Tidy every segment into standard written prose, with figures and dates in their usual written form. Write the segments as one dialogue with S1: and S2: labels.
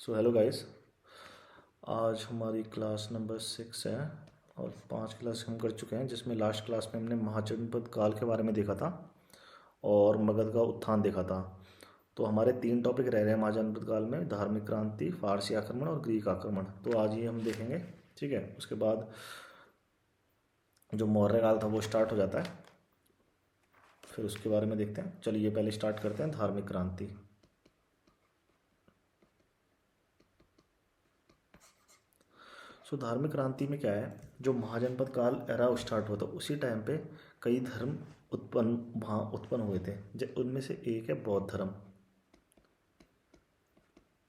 S1: So hello guys. आज हमारी class number 6 है और 5 क्लास हम कर चुके हैं, जिसमें लास्ट क्लास में हमने महाजनपद काल के बारे में देखा था और मगध का उत्थान देखा था। तो हमारे 3 टॉपिक रह रहे हैं महाजनपद काल में: धार्मिक क्रांति, फारसी आक्रमण और ग्रीक आक्रमण। तो आज ये हम देखेंगे, ठीक है। उसके बाद जो मौर्य काल था वो स्टार्ट हो जाता है, फिर उसके बारे में देखते हैं। चलिए पहले स्टार्ट करते हैं धार्मिक क्रांति। सो धार्मिक क्रांति में क्या है, जो महाजनपद काल एरा स्टार्ट हुआ था उसी टाइम पे कई धर्म वहाँ उत्पन्न हुए थे। उनमें से एक है बौद्ध धर्म।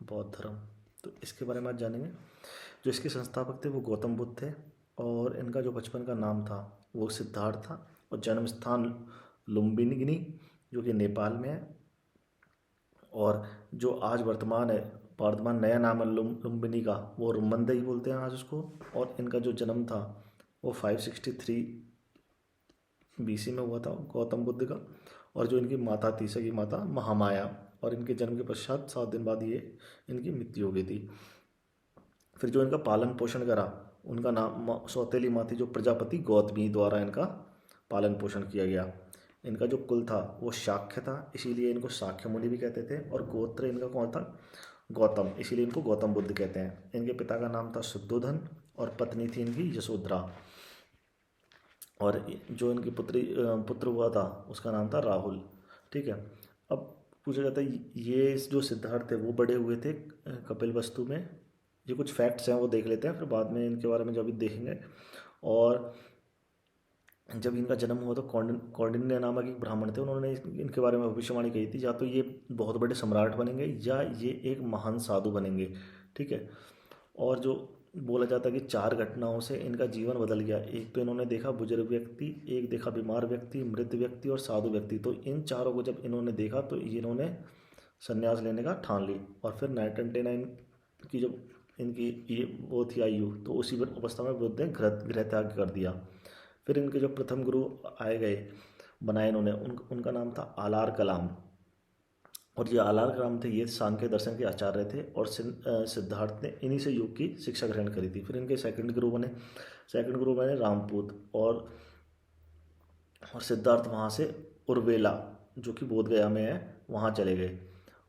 S1: बौद्ध धर्म, तो इसके बारे में आज जानेंगे। जो इसके संस्थापक थे वो गौतम बुद्ध थे और इनका जो बचपन का नाम था वो सिद्धार्थ था और जन्म स्थान लुम्बिनी जो कि नेपाल में है। और जो आज वर्तमान नया नाम है लुम्बिनी का, वो रुमंदई बोलते हैं आज उसको। और इनका जो जन्म था वो 563 BC में हुआ था गौतम बुद्ध का। और जो इनकी माता थी, सगी माता महामाया, और इनके जन्म के पश्चात 7 दिन बाद ये इनकी मृत्यु हो गई थी। फिर जो इनका पालन पोषण करा, उनका नाम सौतेली माँ थी जो प्रजापति गौतमी द्वारा इनका पालन पोषण किया गया। इनका जो कुल था वो शाक्य था, इसीलिए इनको शाक्य मुनि भी कहते थे। और गोत्र इनका कौन था? गौतम, इसीलिए इनको गौतम बुद्ध कहते हैं। इनके पिता का नाम था शुद्धोधन और पत्नी थी इनकी यशोधरा। और जो इनकी पुत्र हुआ था उसका नाम था राहुल, ठीक है। अब पूछा जाता है ये जो सिद्धार्थ थे वो बड़े हुए थे कपिल वस्तु में। ये कुछ फैक्ट्स हैं वो देख लेते हैं, फिर बाद में इनके बारे में जब भी देखेंगे। और जब इनका जन्म हुआ तो कौंडिन्य नामक एक ब्राह्मण थे, उन्होंने इनके बारे में भविष्यवाणी कही थी, या तो ये बहुत बड़े सम्राट बनेंगे या ये एक महान साधु बनेंगे, ठीक है। और जो बोला जाता है कि 4 घटनाओं से इनका जीवन बदल गया। एक तो इन्होंने देखा बुजुर्ग व्यक्ति, एक देखा बीमार व्यक्ति, मृत व्यक्ति और साधु व्यक्ति। तो इन चारों को जब इन्होंने देखा तो इन्होंने संन्यास लेने का ठान ली। और फिर 1929 की जब इनकी ये वो थी आयु, तो उसी अवस्था में बुद्ध ने गृह त्याग कर दिया। फिर इनके जो प्रथम गुरु आए गए बनाए इन्होंने, उनका नाम था आलार कलाम। और ये आलार कलाम थे, ये सांख्य दर्शन के आचार्य थे। और सिद्धार्थ ने इन्हीं से योग की शिक्षा ग्रहण करी थी। फिर इनके सेकंड गुरु बने रामपूत। और सिद्धार्थ वहाँ से उर्वेला जो कि बोध गया में है वहाँ चले गए।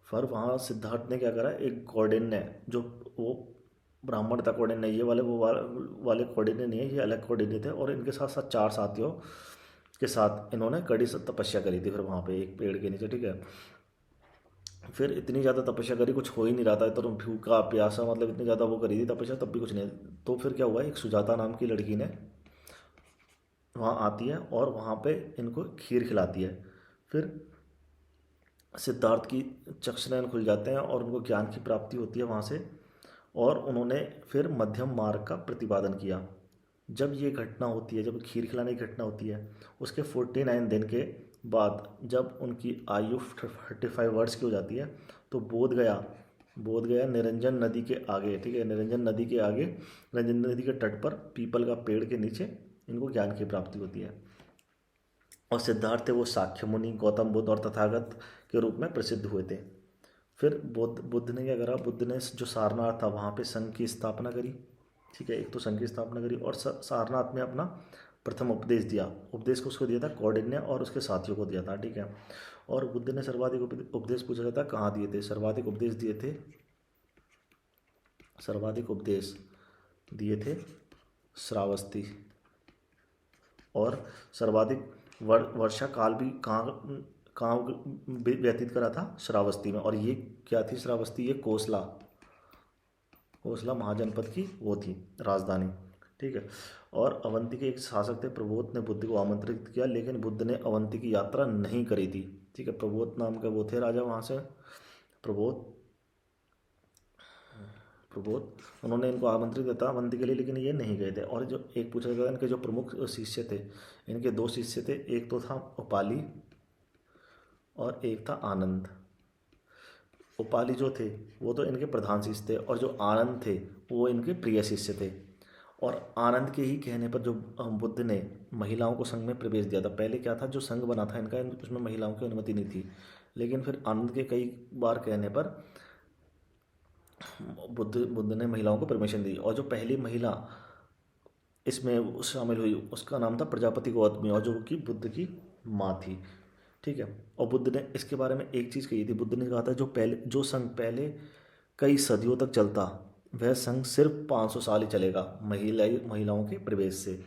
S1: फिर वहाँ सिद्धार्थ ने क्या करा, एक कौंडिन्य जो वो ब्राह्मण था, कौंडिन्य ये वाले कौंडिन्य नहीं है, ये अलग कौंडिन्य थे। और इनके साथ साथ 4 साथियों के साथ इन्होंने कड़ी तपस्या करी थी फिर वहाँ पे एक पेड़ के नीचे, ठीक है। फिर इतनी ज़्यादा तपस्या करी, कुछ हो ही नहीं रहा था, तो भूखा प्यासा, मतलब इतनी ज़्यादा वो करी थी तपस्या, तब भी कुछ नहीं। तो फिर क्या हुआ, एक सुजाता नाम की लड़की ने वहाँ आती है और वहाँ पे इनको खीर खिलाती है। फिर सिद्धार्थ की चक्षुनयन खुल जाते हैं और उनको ज्ञान की प्राप्ति होती है वहाँ से। और उन्होंने फिर मध्यम मार्ग का प्रतिपादन किया। जब ये घटना होती है, जब खीर खिलाने की घटना होती है, उसके 49 दिन के बाद जब उनकी आयु 35 वर्ष की हो जाती है, तो बोध गया निरंजन नदी के आगे, ठीक है, निरंजन नदी के आगे, निरंजन नदी के तट पर पीपल का पेड़ के नीचे इनको ज्ञान की प्राप्ति होती है। और सिद्धार्थ थे वो साक्य मुनि, गौतम बुद्ध और तथागत के रूप में प्रसिद्ध हुए थे। फिर बुद्ध ने क्या करा, बुद्ध ने जो सारनाथ था वहाँ पे संघ की स्थापना करी, ठीक है। एक तो संघ की स्थापना करी और सारनाथ में अपना प्रथम उपदेश दिया। उपदेश को उसको दिया था कौंडिन्य और उसके साथियों को दिया था, ठीक है। और बुद्ध ने सर्वाधिक उपदेश पूछा जाता है कहाँ दिए थे, सर्वाधिक उपदेश दिए थे श्रावस्ती। और सर्वाधिक वर्षा काल भी कहाँ व्यतीत करा था, श्रावस्ती में। और ये क्या थी श्रावस्ती, ये कोसला महाजनपद की वो थी राजधानी, ठीक है। और अवंती के एक शासक थे प्रबोध ने बुद्ध को आमंत्रित किया, लेकिन बुद्ध ने अवंती की यात्रा नहीं करी थी, ठीक है। प्रबोध नाम का वो थे राजा वहाँ से, प्रबोध उन्होंने इनको आमंत्रित किया था अवंती के लिए, लेकिन ये नहीं गए थे। और जो एक पूछा गया इनके जो प्रमुख शिष्य थे, इनके 2 शिष्य थे, एक तो था उपाली और एक था आनंद। उपाली जो थे वो तो इनके प्रधान शिष्य थे और जो आनंद थे वो इनके प्रिय शिष्य थे। और आनंद के ही कहने पर जो बुद्ध ने महिलाओं को संघ में प्रवेश दिया था। पहले क्या था, जो संघ बना था इनका, उसमें महिलाओं की अनुमति नहीं थी, लेकिन फिर आनंद के कई बार कहने पर बुद्ध ने महिलाओं को परमिशन दी, और जो पहली महिला इसमें शामिल हुई उसका नाम था प्रजापति गौतमी, और जो कि बुद्ध की माँ थी। ठीक है। और बुद्ध ने इसके बारे में एक चीज़ कही थी, बुद्ध ने कहा था जो संघ पहले कई सदियों तक चलता, वह संघ सिर्फ 500 साल ही चलेगा महिलाओं के प्रवेश से।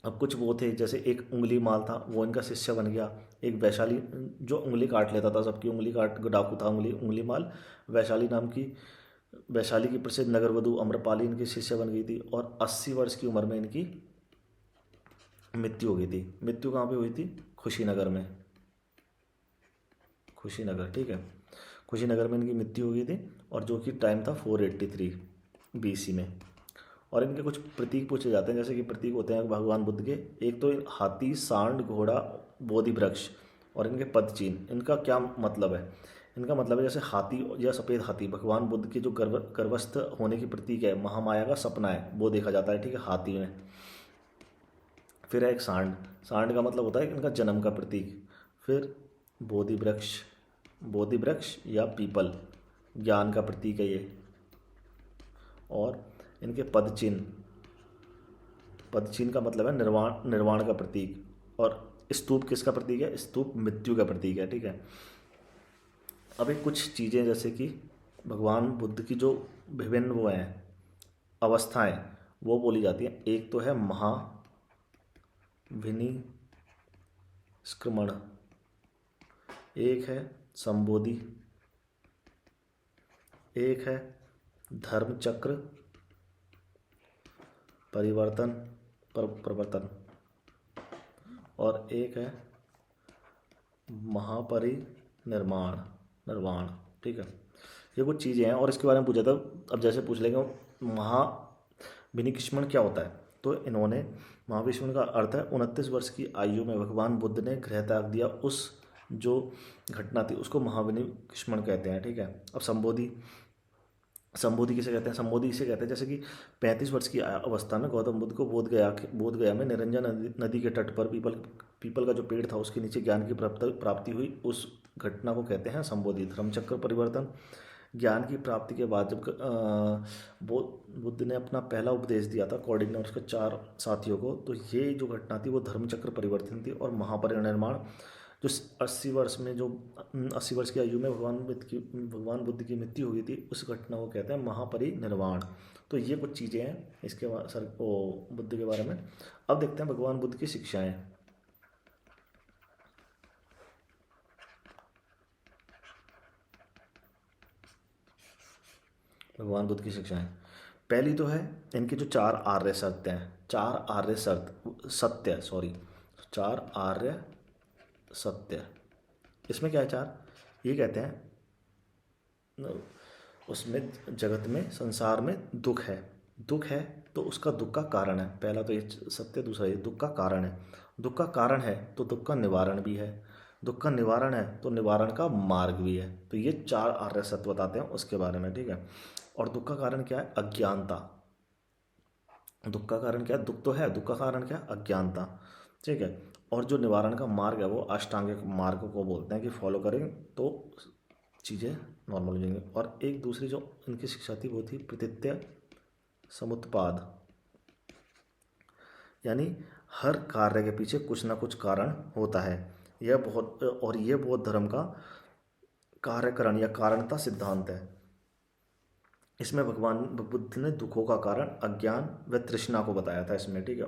S1: अब कुछ वो थे, जैसे एक उंगली माल था, वो इनका शिष्य बन गया। एक वैशाली जो उंगली काट लेता था, सबकी उंगली काट, डाकू था उंगली माल, वैशाली की प्रसिद्ध नगरवधु अम्रपाली इनकी शिष्य बन गई थी, और 80 वर्ष की उम्र में इनकी मृत्यु हो गई थी। मृत्यु कहाँ पे हुई थी? खुशीनगर में। खुशीनगर, ठीक है, खुशीनगर में इनकी मृत्यु हो गई थी, और जो कि टाइम था 483 BC में। और इनके कुछ प्रतीक पूछे जाते हैं, जैसे कि प्रतीक होते हैं भगवान बुद्ध के, एक तो हाथी, सांड, घोड़ा, बोधि वृक्ष, और इनके पद चिन्ह। इनका क्या मतलब है? इनका मतलब है जैसे हाथी या सफ़ेद हाथी भगवान बुद्ध के जो गर्भस्थ होने की प्रतीक है, महामाया का सपना है, वो देखा जाता है, ठीक है, हाथी में। फिर है एक सांड, सांड का मतलब होता है इनका जन्म का प्रतीक। फिर बोधि वृक्ष या पीपल, ज्ञान का प्रतीक है ये। और इनके पद चिन्ह का मतलब है निर्वाण का प्रतीक। और स्तूप किसका प्रतीक है? स्तूप मृत्यु का प्रतीक है, ठीक है। अभी कुछ चीज़ें जैसे कि भगवान बुद्ध की जो विभिन्न वो हैं अवस्थाएं, वो बोली जाती हैं। एक तो है महाविनिष्क्रमण, एक है संबोधि, एक है धर्मचक्र प्रवर्तन, और एक है निर्वाण, ठीक है। ये कुछ चीज़ें हैं, और इसके बारे में पूछा था। अब जैसे पूछ लेंगे महाविनिष्क्रमण क्या होता है, तो इन्होंने महाविनिष्क्रमण का अर्थ है 29 वर्ष की आयु में भगवान बुद्ध ने गृह त्याग दिया, उस जो घटना थी उसको महाविनिष्क्रमण कहते हैं, ठीक है। अब संबोधि किसे कहते हैं? संबोधि इसे कहते हैं जैसे कि 35 वर्ष की अवस्था में गौतम बुद्ध को बोधगया में निरंजन नदी के तट पर पीपल का जो पेड़ था उसके नीचे ज्ञान की प्राप्ति हुई, उस घटना को कहते हैं संबोधि। धर्मचक्र परिवर्तन, ज्ञान की प्राप्ति के बाद जब बुद्ध ने अपना पहला उपदेश दिया था कौंडिन्य ने उसके 4 साथियों को, तो ये जो घटना थी वो धर्मचक्र परिवर्तन थी। और महापरिनिर्वाण, जो 80 वर्ष की आयु में भगवान बुद्ध की मृत्यु हुई थी, उस घटना को कहते हैं महापरिनिर्वाण। तो ये कुछ चीज़ें हैं इसके बुद्ध के बारे में। अब देखते हैं भगवान बुद्ध की शिक्षाएं। भगवान बुद्ध की शिक्षाएं, पहली तो है इनके जो 4 आर्य सत्य हैं, 4 आर्य सत्य। इसमें क्या है 4? ये कहते हैं उसमें जगत में, संसार में दुख है तो उसका दुख का कारण है, पहला तो ये सत्य। दूसरा ये दुख का कारण है, दुख का कारण है तो दुख का निवारण भी है, दुख का निवारण है तो निवारण का मार्ग भी है। तो ये 4 आर्य सत्य बताते हैं उसके बारे में, ठीक है। और दुख का कारण क्या है? अज्ञानता। दुख का कारण क्या है? दुख तो है, दुख का कारण क्या है? अज्ञानता, ठीक है। और जो निवारण का मार्ग है वो अष्टांगिक मार्ग को बोलते हैं, कि फॉलो करेंगे तो चीज़ें नॉर्मल हो जाएंगी। और एक दूसरी जो इनकी शिक्षा थी वो थी प्रत्यय समुत्पाद, यानी हर कार्य के पीछे कुछ ना कुछ कारण होता है। ये बौद्ध धर्म का कार्यकरण या कारणता सिद्धांत है। इसमें भगवान बुद्ध ने दुखों का कारण अज्ञान व तृष्णा को बताया था इसमें, ठीक है।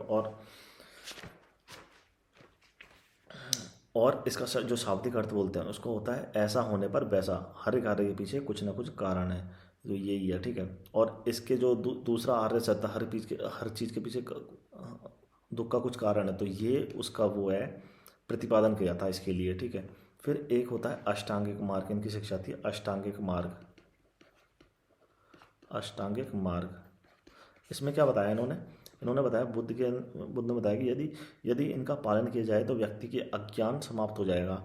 S1: और इसका जो शाब्दिक अर्थ बोलते हैं उसको होता है ऐसा होने पर वैसा, हर कार्य के पीछे कुछ ना कुछ कारण है, तो यही है, ठीक है। और इसके जो दूसरा आर्य सत्य, हर चीज़ के पीछे दुख का कुछ कारण है, तो ये उसका वो है, प्रतिपादन किया था इसके लिए, ठीक है। फिर एक होता है अष्टांगिक मार्ग, इनकी शिक्षा थी अष्टांगिक मार्ग। इसमें क्या बताया इन्होंने बताया बुद्ध ने बताया कि यदि इनका पालन किया जाए तो व्यक्ति के अज्ञान समाप्त हो जाएगा।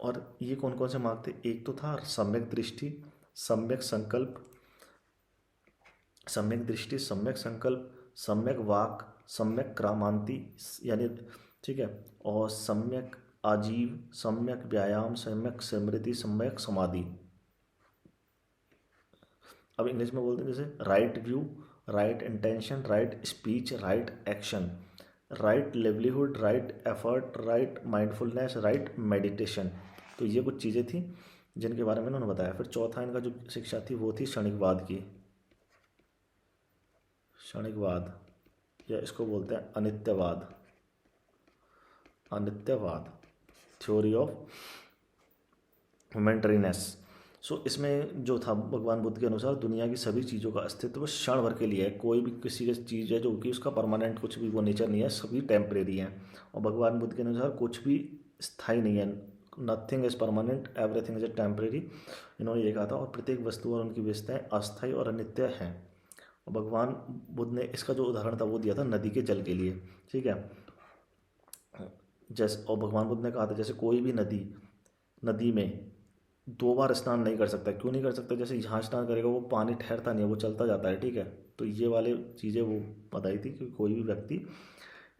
S1: और ये कौन कौन से मार्ग थे? एक तो था सम्यक दृष्टि, सम्यक संकल्प, सम्यक वाक, सम्यक क्रामांति, यानी, ठीक है, और सम्यक आजीव, सम्यक व्यायाम, सम्यक स्मृति, सम्यक समाधि। अब इंग्लिश में बोलते हैं जैसे right view, right intention, right speech, right action, right livelihood, right effort, right mindfulness, right meditation. तो ये कुछ चीज़ें थी जिनके बारे में उन्होंने बताया। फिर चौथा इनका जो शिक्षा थी वो थी क्षणिकवाद की। क्षणिकवाद या इसको बोलते हैं अनित्यवाद। अनित्यवाद, थ्योरी ऑफ मोमेंटरीनेस। सो इसमें जो था भगवान बुद्ध के अनुसार दुनिया की सभी चीज़ों का अस्तित्व क्षण भर के लिए है। कोई भी किसी की चीज़ है जो कि उसका परमानेंट कुछ भी वो नेचर नहीं है, सभी टेम्परेरी हैं। और भगवान बुद्ध के अनुसार कुछ भी स्थायी नहीं है। Nothing is permanent, everything is temporary, इन्होंने ये कहा था। और प्रत्येक वस्तु और उनकी विशेषताएं अस्थायी और अनित्य हैं। और भगवान बुद्ध ने इसका जो उदाहरण था वो दिया था नदी के जल के लिए, ठीक है। जैसे और भगवान बुद्ध ने कहा था जैसे कोई भी नदी में 2 बार स्नान नहीं कर सकता। क्यों नहीं कर सकता? जैसे यहाँ स्नान करेगा वो पानी ठहरता नहीं है, वो चलता जाता है, ठीक है। तो ये वाले चीज़ें वो बताई थी कि कोई भी व्यक्ति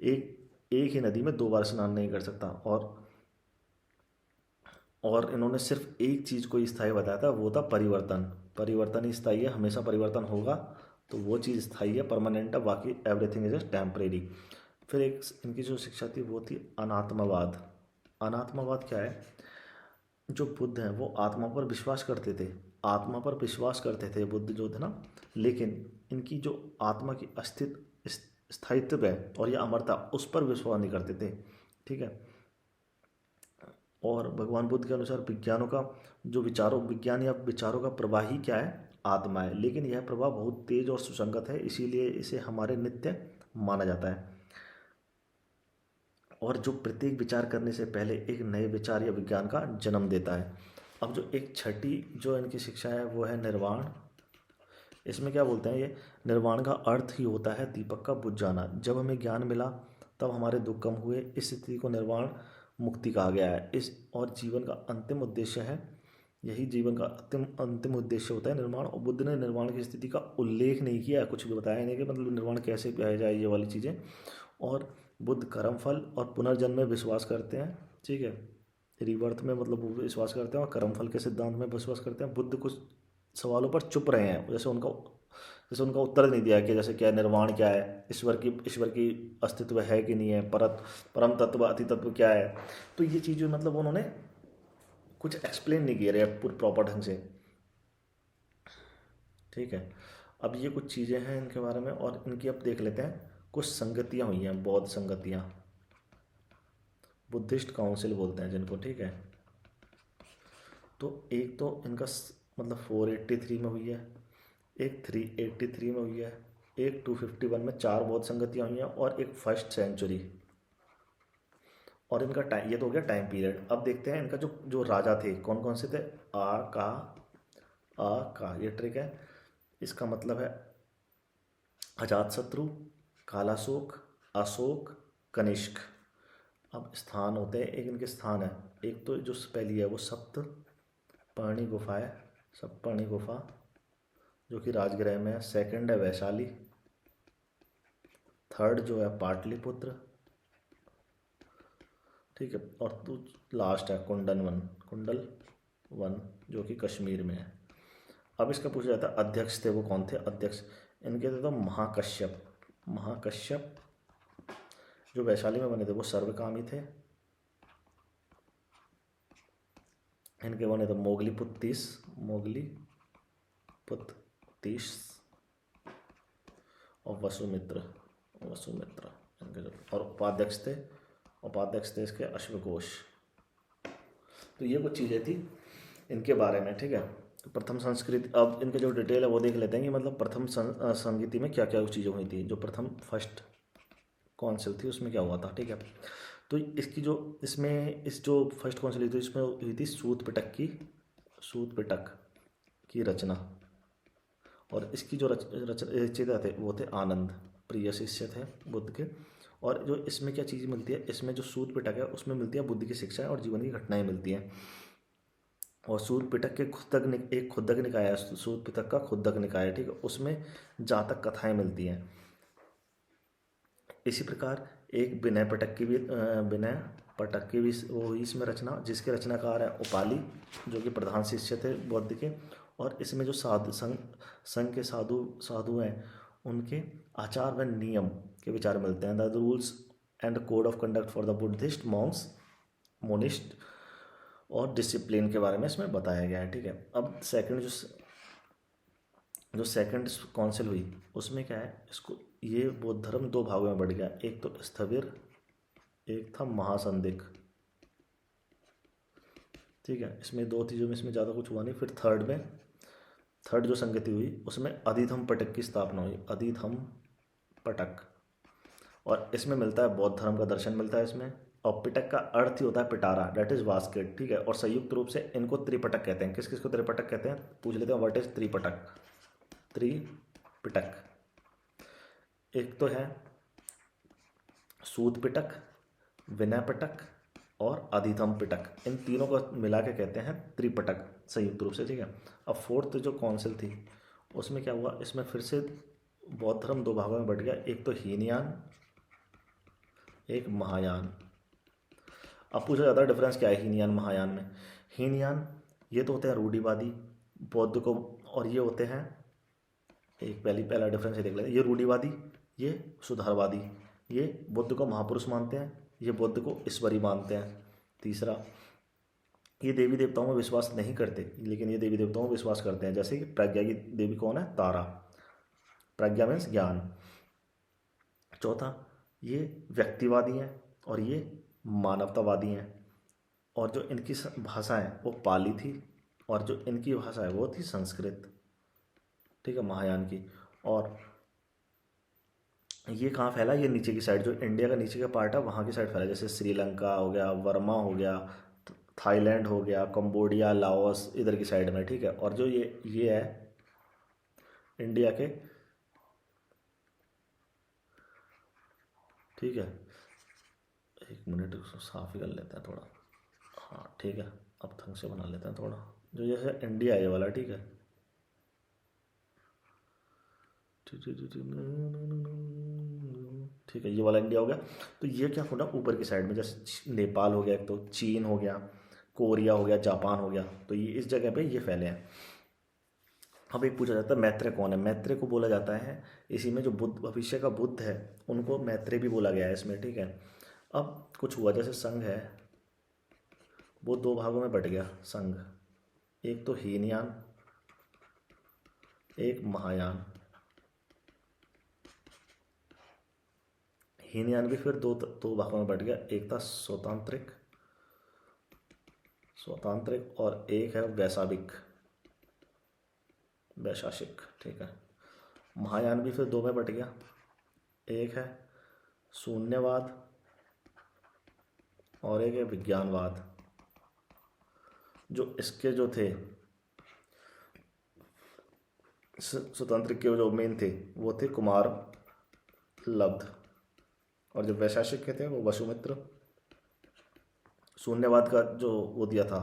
S1: एक एक ही नदी में 2 बार स्नान नहीं कर सकता। और इन्होंने सिर्फ एक चीज़ को स्थायी बताया था, वो था परिवर्तन। परिवर्तन ही स्थायी है, हमेशा परिवर्तन होगा, तो वो चीज़ स्थायी है, परमानेंट है, बाकी एवरीथिंग इज टेम्परेरी। फिर एक इनकी जो शिक्षा थी वो थी अनात्मवाद। अनात्मवाद क्या है? जो बुद्ध हैं वो आत्मा पर विश्वास करते थे। आत्मा पर विश्वास करते थे बुद्ध जो थे ना, लेकिन इनकी जो आत्मा की अस्तित्व, स्थायित्व है और यह अमरता, उस पर विश्वास नहीं करते थे, ठीक है। और भगवान बुद्ध के अनुसार विज्ञानों का जो विज्ञान या विचारों का प्रवाह ही क्या है? आत्मा है। लेकिन यह प्रवाह बहुत तेज और सुसंगत है, इसीलिए इसे हमारे नित्य माना जाता है। और जो प्रत्येक विचार करने से पहले एक नए विचार या विज्ञान का जन्म देता है। अब जो एक छठी जो इनकी शिक्षा है वो है निर्वाण। इसमें क्या बोलते हैं ये? निर्वाण का अर्थ ही होता है दीपक का बुझ जाना। जब हमें ज्ञान मिला तब हमारे दुख कम हुए। इस स्थिति को निर्वाण मुक्ति कहा गया है। और जीवन का अंतिम उद्देश्य है, यही जीवन का अंतिम उद्देश्य होता है निर्वाण। और बुद्ध ने निर्वाण की स्थिति का उल्लेख नहीं किया, कुछ भी बताया नहीं कि मतलब निर्वाण कैसे पाया जाए, ये वाली चीज़ें। और बुद्ध कर्मफल और पुनर्जन्म में विश्वास करते हैं, ठीक है। रिबर्थ में मतलब वो विश्वास करते हैं और कर्मफल के सिद्धांत में विश्वास करते हैं। बुद्ध कुछ सवालों पर चुप रहे हैं, जैसे उनका उत्तर नहीं दिया कि जैसे क्या निर्वाण क्या है, ईश्वर की अस्तित्व है कि नहीं है, परम तत्व अति तत्व क्या है। तो ये चीज़ें मतलब उन्होंने कुछ एक्सप्लेन नहीं किया पूरे प्रॉपर ढंग से, ठीक है। अब ये कुछ चीज़ें हैं इनके बारे में, और इनकी अब देख लेते हैं कुछ संगतियाँ हुई हैं, बौद्ध संगतियाँ, बुद्धिस्ट काउंसिल बोलते हैं जिनको, ठीक है। तो एक तो इनका मतलब 483 में हुई है, एक 383 में हुई है, एक 251 में, 4 बौद्ध संगतियाँ हुई हैं, और एक 1st सेंचुरी। और इनका टाइम, ये तो हो गया टाइम पीरियड। अब देखते हैं इनका जो राजा थे कौन कौन से थे। ये ट्रिक है। इसका मतलब है अजातशत्रु, कालाशोक, अशोक, कनिष्क। अब स्थान होते हैं, एक इनके स्थान है, एक तो जो पहली है वो सप्तपर्णी गुफा है, सप्तपर्णी गुफा जो कि राजगृह में है। सेकंड है वैशाली। थर्ड जो है पाटलिपुत्र, ठीक है। और तो लास्ट है कुंडल वन जो कि कश्मीर में है। अब इसका पूछा जाता है अध्यक्ष थे वो कौन थे? अध्यक्ष इनके थे तो महाकश्यप जो वैशाली में बने थे वो सर्वकामी थे। इनके बने तो मोगलीपुत्तीस और वसुमित्र इनके जो, और उपाध्यक्ष थे इसके अश्वघोष। तो ये कुछ चीज़ें थी इनके बारे में, ठीक है। तो प्रथम संस्कृति, अब इनके जो डिटेल है वो देख लेते हैं कि मतलब प्रथम संगीति में क्या क्या चीज़ें हुई थी। जो प्रथम फर्स्ट काउंसिल थी उसमें क्या हुआ था, ठीक है। तो इसकी जो फर्स्ट काउंसिल हुई थी इसमें हुई थी सूत पिटक की रचना। और इसकी जो रचयिता थे वो थे आनंद, प्रिय शिष्य थे बुद्ध के। और जो इसमें क्या चीज़ मिलती है, इसमें जो सूत पिटक है उसमें मिलती है बुद्ध की शिक्षाएं और जीवन की घटनाएं मिलती हैं। और सूत पिटक के खुद्दक निकाय है, सूत पिटक का खुद्दक निकाय है, ठीक है। उसमें जातक कथाएं मिलती हैं। इसी प्रकार एक विनय पटक की भी वो हुई इसमें रचना, जिसके रचनाकार है उपाली जो कि प्रधान शिष्य थे बुद्ध के। और इसमें जो साधु संघ के साधु हैं उनके आचार व नियम के विचार मिलते हैं। The rules and code of conduct for the Buddhist Monks monist और डिसिप्लिन के बारे में इसमें बताया गया है। ठीक है, अब सेकंड जो सेकंड काउंसिल हुई उसमें क्या है, इसको ये बौद्ध धर्म दो भागों में बढ़ गया, एक तो स्थविर, एक था महासंदिग्ध। ठीक है, इसमें दो चीज़ों में इसमें ज़्यादा कुछ हुआ नहीं। फिर थर्ड जो संगति हुई उसमें अधिधम पटक की स्थापना हुई, अधिधम पटक, और इसमें मिलता है बौद्ध धर्म का दर्शन मिलता है इसमें। और पिटक का अर्थ ही होता है पिटारा, डेट इज बास्केट। ठीक है, और संयुक्त रूप से इनको त्रिपटक कहते हैं। किस किस को त्रिपटक कहते हैं पूछ लेते हैं, व्हाट इज त्रिपटक। त्रिपिटक एक तो है सूत पिटक, विनय पिटक और अधिधम पिटक, इन तीनों को मिला के कहते हैं त्रिपिटक संयुक्त रूप से। ठीक है, अब फोर्थ जो काउंसिल थी उसमें क्या हुआ, इसमें फिर से बौद्ध धर्म दो भागों में बढ़ गया, एक तो हीनयान, एक महायान। अब पूछा जाता है डिफरेंस क्या है हीनयान महायान में। हीनयान ये तो होते हैं रूढ़िवादी बौद्ध को, और ये होते हैं, एक पहला डिफरेंस ये देख लेते हैं, ये रूढ़िवादी, ये सुधारवादी। ये बुद्ध को महापुरुष मानते हैं, ये बुद्ध को ईश्वरी मानते हैं। तीसरा, ये देवी देवताओं में विश्वास नहीं करते, लेकिन ये देवी देवताओं में विश्वास करते हैं। जैसे कि प्रज्ञा की देवी कौन है, तारा, प्रज्ञा मीन्स ज्ञान। चौथा, ये व्यक्तिवादी हैं और ये मानवतावादी हैं, और जो इनकी भाषा है वो पाली थी, और जो इनकी भाषा है वो थी संस्कृत। ठीक है, महायान की। और ये कहाँ फैला, ये नीचे की साइड, जो इंडिया का नीचे का पार्ट है वहाँ की साइड फैला, जैसे श्रीलंका हो गया, वर्मा हो गया, थाईलैंड हो गया, कंबोडिया, लाओस, इधर की साइड में। ठीक है, और जो ये है इंडिया के, ठीक है, एक मिनट उसको साफ ही कर लेते हैं थोड़ा। हाँ ठीक है, अब ढंग से बना लेते हैं थोड़ा। जो जैसे इंडिया है ये वाला, ठीक है, ठीक है, ये वाला इंडिया हो गया। तो ये क्या होगा ऊपर की साइड में, जैसे नेपाल हो गया, एक तो चीन हो गया, कोरिया हो गया, जापान हो गया, तो ये इस जगह पे ये फैले हैं। अब एक पूछा जाता है मैत्रेय कौन है। मैत्रेय को बोला जाता है, इसी में जो बुद्ध भविष्य का बुद्ध है उनको मैत्रेय भी बोला गया है इसमें। ठीक है, अब कुछ हुआ, जैसे संघ है वो दो भागों में बट गया संघ, एक तो हीनयान, एक महायान। हीनयान भी फिर दो भागों में बट गया, एक था स्वतांत्रिक और एक है वैशासिक। ठीक है, महायान भी फिर दो में बट गया, एक है शून्यवाद और एक है विज्ञानवाद। जो इसके जो थे स्वतंत्र के जो मेन थे वो थे कुमार लब्ध, और जो वैशासिक के थे वो वसुमित्र। शून्यवाद का जो वो दिया था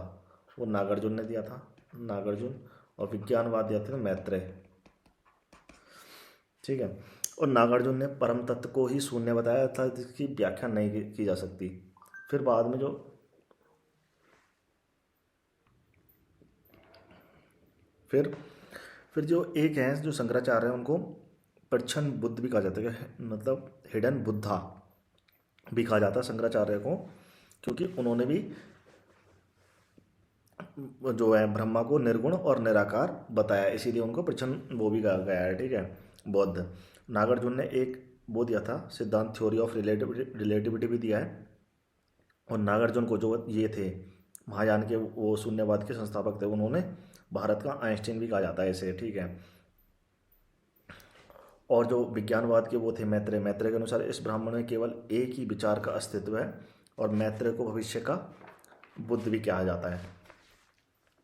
S1: वो नागार्जुन ने दिया था, नागार्जुन, और विज्ञानवाद दिया था मैत्रेय। ठीक है, और नागार्जुन ने परम तत्व को ही शून्य बताया था, जिसकी व्याख्या नहीं की जा सकती। फिर बाद में जो फिर जो एक हैं जो शंकराचार्य हैं उनको परिच्छन बुद्ध भी कहा जाता है, मतलब हिडन बुद्धा भी कहा जाता है शंकराचार्य को, क्योंकि उन्होंने भी जो है ब्रह्मा को निर्गुण और निराकार बताया, इसीलिए उनको परिच्छन वो भी कहा गया है। ठीक है, बौद्ध। नागार्जुन ने एक वो दिया था सिद्धांत, थ्योरी ऑफ रिलेटिविटी भी दिया है, और नागार्जुन को जो ये थे महायान के वो शून्यवाद के संस्थापक थे, उन्होंने भारत का आइंस्टीन भी कहा जाता है इसे। ठीक है, और जो विज्ञानवाद के वो थे मैत्रेय के अनुसार इस ब्राह्मण में केवल एक ही विचार का अस्तित्व है, और मैत्रेय को भविष्य का बुद्ध भी कहा जाता है।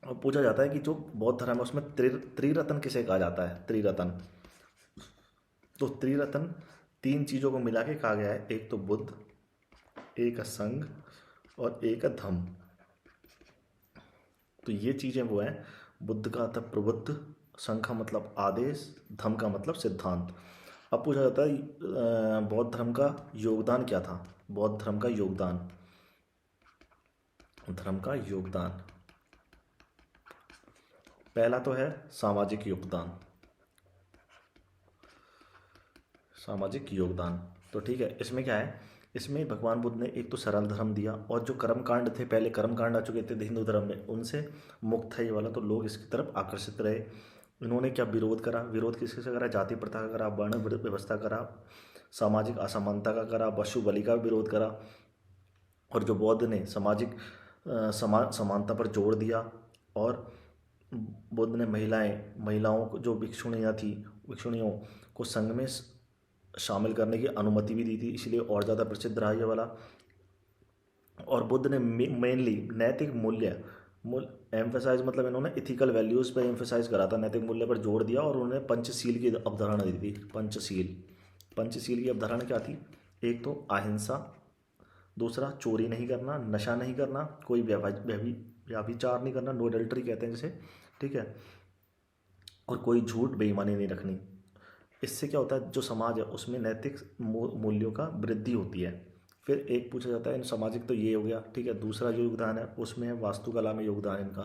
S1: और पूछा जाता है कि जो बौद्ध धर्म है उसमें त्रिरत्न किसे कहा जाता है, त्रिरत्न। तो त्रिरत्न तीन चीज़ों को मिला के कहा गया है, एक तो बुद्ध, एक है संघ और एक है धम्म। तो ये चीज़ें वो हैं, बुद्ध का अर्थ प्रबुद्ध, संघ का मतलब आदेश, धम्म का मतलब सिद्धांत। अब पूछा जाता है बौद्ध धर्म का योगदान क्या था। बौद्ध धर्म का योगदान, पहला तो है सामाजिक योगदान। सामाजिक योगदान तो ठीक है, इसमें क्या है, इसमें भगवान बुद्ध ने एक तो सरल धर्म दिया, और जो कर्मकांड थे, पहले कर्मकांड आ चुके थे हिंदू धर्म में, उनसे मुक्त है ये वाला, तो लोग इसकी तरफ आकर्षित रहे। इन्होंने क्या विरोध करा, विरोध किसके से करा, जाति प्रथा का करा, वर्ण व्यवस्था करा, सामाजिक असमानता का करा, पशु बलि का विरोध करा। और जो बौद्ध ने सामाजिक समानता पर जोर दिया, और बुद्ध ने महिलाओं को, जो भिक्षुणियाँ थी, भिक्षुणियों को संघ में शामिल करने की अनुमति भी दी थी, इसलिए और ज़्यादा प्रसिद्ध रहा ये वाला। और बुद्ध ने मेनली नैतिक मूल्य एम्फेसाइज, मतलब इन्होंने इथिकल वैल्यूज़ पे एम्फेसाइज करा था, नैतिक मूल्य पर जोर दिया, और उन्होंने पंचशील की अवधारणा दी थी। पंचशील की अवधारणा क्या थी, एक तो अहिंसा, दूसरा चोरी नहीं करना, नशा नहीं करना, कोई व्यभिचार नहीं करना, नो एडल्ट्री कहते हैं जिसे, ठीक है, और कोई झूठ बेईमानी नहीं रखनी। इससे क्या होता है, जो समाज है उसमें नैतिक मूल्यों का वृद्धि होती है। फिर एक पूछा जाता है इन सामाजिक, तो ये हो गया, ठीक है। दूसरा जो योगदान है उसमें है वास्तुकला में योगदान इनका,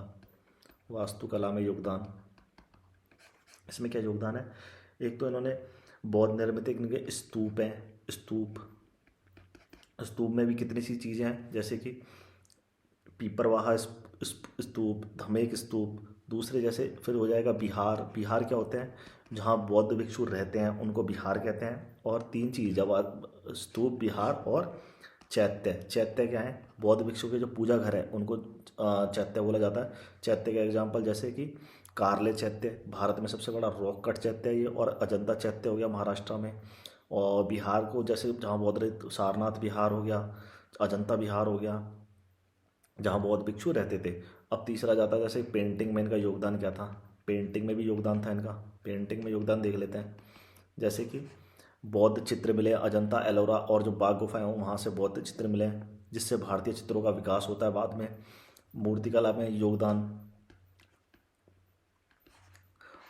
S1: वास्तुकला में योगदान। इसमें क्या योगदान है, एक तो इन्होंने बौद्ध निर्मित इनके स्तूप हैं, स्तूप में भी कितनी सी चीज़ें हैं, जैसे कि पीपरवाहा स्तूप, धमेक स्तूप। दूसरे जैसे फिर हो जाएगा बिहार, बिहार क्या होते हैं, जहाँ बौद्ध भिक्षु रहते हैं उनको बिहार कहते हैं। और तीन चीज़, जब स्तूप, बिहार और चैत्य। चैत्य क्या है, बौद्ध भिक्षु के जो पूजा घर है उनको चैत्य बोला जाता है। चैत्य का एग्जाम्पल जैसे कि कार्ले चैत्य, भारत में सबसे बड़ा रॉक कट चैत्य है ये, और अजंता चैत्य हो गया महाराष्ट्र में। और बिहार को जैसे जहाँ बौद्ध रहे, सारनाथ बिहार हो गया, अजंता बिहार हो गया, जहाँ बौद्ध भिक्षु रहते थे। अब तीसरा जाता है जैसे पेंटिंग में इनका योगदान क्या था, पेंटिंग में भी योगदान था इनका। पेंटिंग में योगदान देख लेते हैं, जैसे कि बौद्ध चित्र मिले अजंता, एलोरा और जो बाघ गुफाएं हों वहाँ से बौद्ध चित्र मिले, जिससे भारतीय चित्रों का विकास होता है बाद में। मूर्तिकला में योगदान,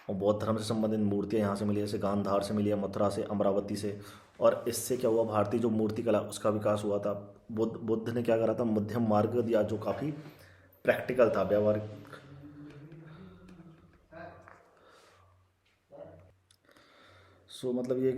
S1: और बौद्ध धर्म से संबंधित मूर्तियाँ यहाँ से मिली, जैसे गांधार से मिली है, मथुरा से, अमरावती से। और इससे क्या हुआ, भारतीय जो मूर्तिकला उसका विकास हुआ था। बुद्ध ने क्या करा था, मध्यम मार्ग दिया जो काफ़ी प्रैक्टिकल था, व्यवहारिक। सो मतलब ये